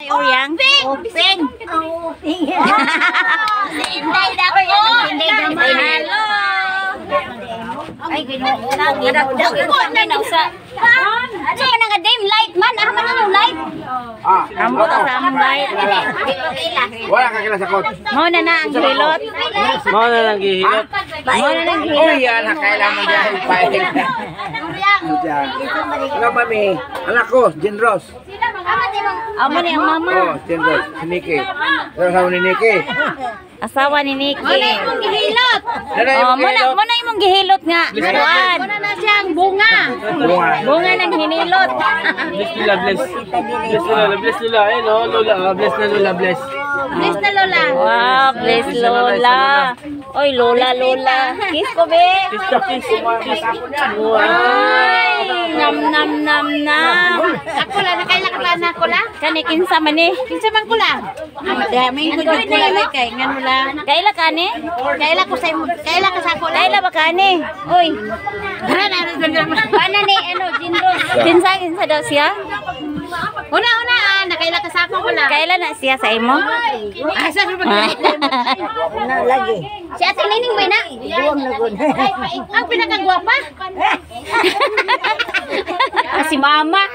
Yang Uping. Si Inday dako. Inday gamay. Hello. Ay ginoo na dako na nausa. Sa man nga dim light man, ah man ang light. Ambot sa among light. Wala ka kila sakot. Mo na ang gihilot. Mo na lang gihilot. Mo na lang gihilot. Oh yan, kailangan dyan paihig. Ano mami? Anak ko, Jen Ross. Amo ni ang mama. Oh, Jen Ross, si Nikki. Asawa ni Nikki. Asawa ni Nikki. Mo na imong gihilot. Oh, mo na imong gihilot nga. Kuan. Mo na siyang bunga. Bunga nang hinilot. Bless Lola, bless. Bless Lola, bless Lola. Eh no, Lola, bless na Lola, bless. Bless na Lola. Wow, bless Lola. Oy, Lola. Kiss ko, be. Kiss. Ay, nam. Ako la, nakailan na ko la? Kani, kinsa man eh. Kinsa man ko la? May gudod ko la, kay ngano la. Kaila ka ni? Kaila ko sa ko la. Kaila ba ka ni? Uy. Bana ni, Jinros. Kinsa daw siya? Una, nakaila ka sa ko la. Kaila na siya sa imo? Asa ko ba? Na lagi. Si Ate Nining ba na? Duwang na gud. Ang pinakagwapa. Si Mama.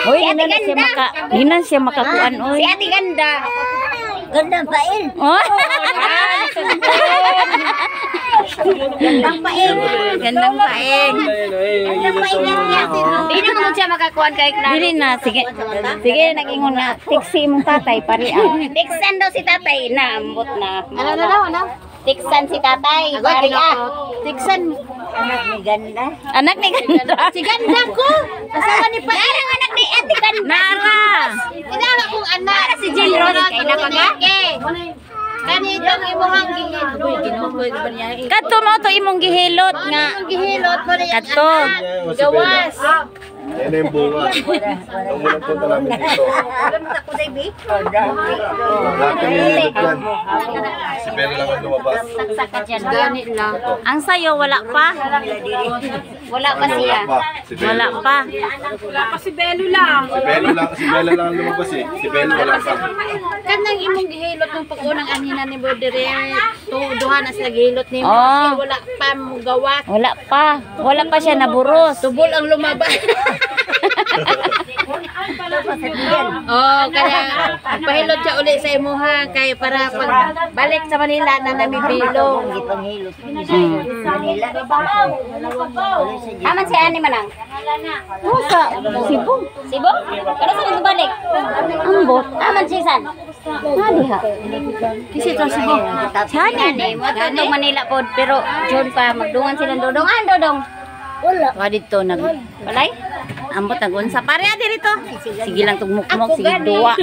Hoy, Hinan siya makakuan oy. Si Ate Ganda. Gandang pail. Oh. Gandang pail. Gandang paing. Di na mo siya makakuan kay Claro. Dili na, sige. Sige, nag-ingon nga tiksi mong tatay pari. Tiksan daw si tatay na ambot na. Ano? Tiksan si tatay. Pari Tiksan. Anak ni Ganda. Anak ni Ganda. Si Ganda ko. Asawa ni Pa. Narang anak ni Ate Ganda. Nara. Inara kong anak. Nara si Jill Rose. Kaya na pag kanitong imong gihilot. Kadto mo to imong gihilot nga. Imong gihilot mo rin. Kadto. Gawas. Yan yung bunga. Ang unang punta namin dito. Alam mo ko David? Lahat yung nililip yan. Si Bella lang ang lumabas. Saksak ka dyan. Ganit lang. Ang sayo wala pa. Wala pa siya. Wala pa. Wala pa si Belo lang. Si Bella lang ang lumabas eh. Si Bella wala pa. Kanang imong gihilot ng pag-unang anhina ni Bodere. Duha na sila gihilot ni mo. Kasi wala pa mong gawat. Wala pa. Wala pa siya naburos. Tubol ang lumabas. Oh, kaya pahilot siya uli sa imuha kay para pag balik sa Manila na namibilo. Gipanghilot Manila. Aman si Ani manang. Sa Cebu. Cebu? Kada sa nagbalik? Ambot. Aman si San. Diha. Kasi to Cebu. Ani mo to Manila pod pero John pa magdungan sila dodong. Dodong. Wala. Wa dito nag balay. Ambot nagunsa pare adi dito. Sige lang tugmukmok sige duwa.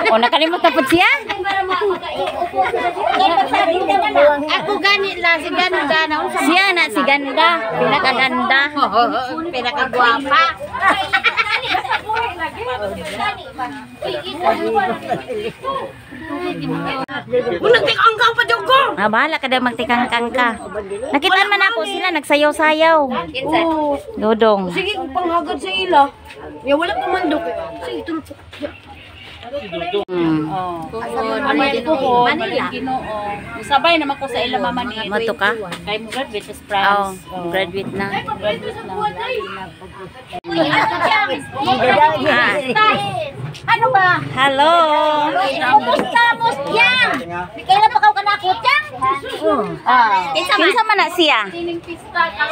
O nakalimot tapos siya. Ako gani la si Ganda na siya na si Ganda, pinakaganda. Pinakagwapa. Unang tikangkang pa dyan ko. Bahala ka daw magtikangkang ka. Nakitaan man ako sila nagsayaw-sayaw. Dodong. Sige, panghagad sa ila. Ya, wala pa mandok. Sige, tulog. Manila. Sabay naman ko sa ila mama ni. Mato ka? Kay mo graduate sa Oo, France. graduate na. Ano ba? Hello. Kumusta mo yan? Di kailan pa ka kanakot yan? Kinsa man na siya?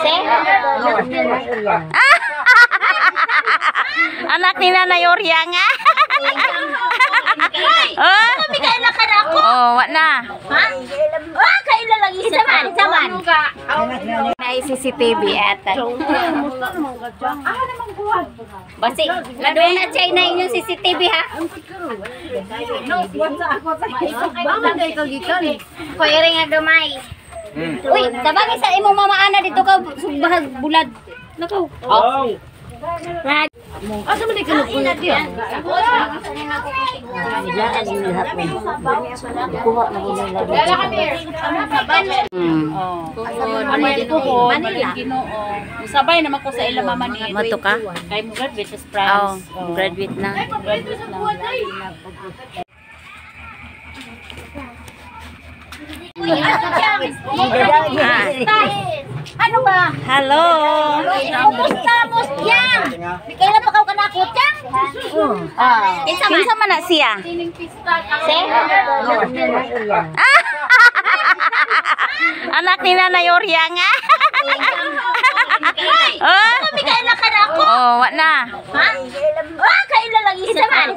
Si? Anak ni Nanay Orya nga. Oh, Kailan ka na ako? oh, wa na. Ha? Kailan lang isa man? Isa man? May CCTV ata. Basi, ladoy na siya na inyong CCTV ha. Kuya rin nga gamay. Uy, tabang isa imong mama ana dito ka subahag bulad. Nakaw. Asa man ikaw nagpulat yun? Biglaan yung lahat mo. Kuha na ko nila. Manila. Sabay naman ko sa ilang mama ni Mato ka? Kay mo graduate sa Oh, France. graduate na. Graduate na. Ano ba? Hello. Kumusta mo yan? Di kayo na pakaw ka na ako, Chang? Kinsa man na siya? Anak ni Nanay Orya nga. Oh, Kailan ka na ako? oh, wa na. Ha? Kailan lang isa man.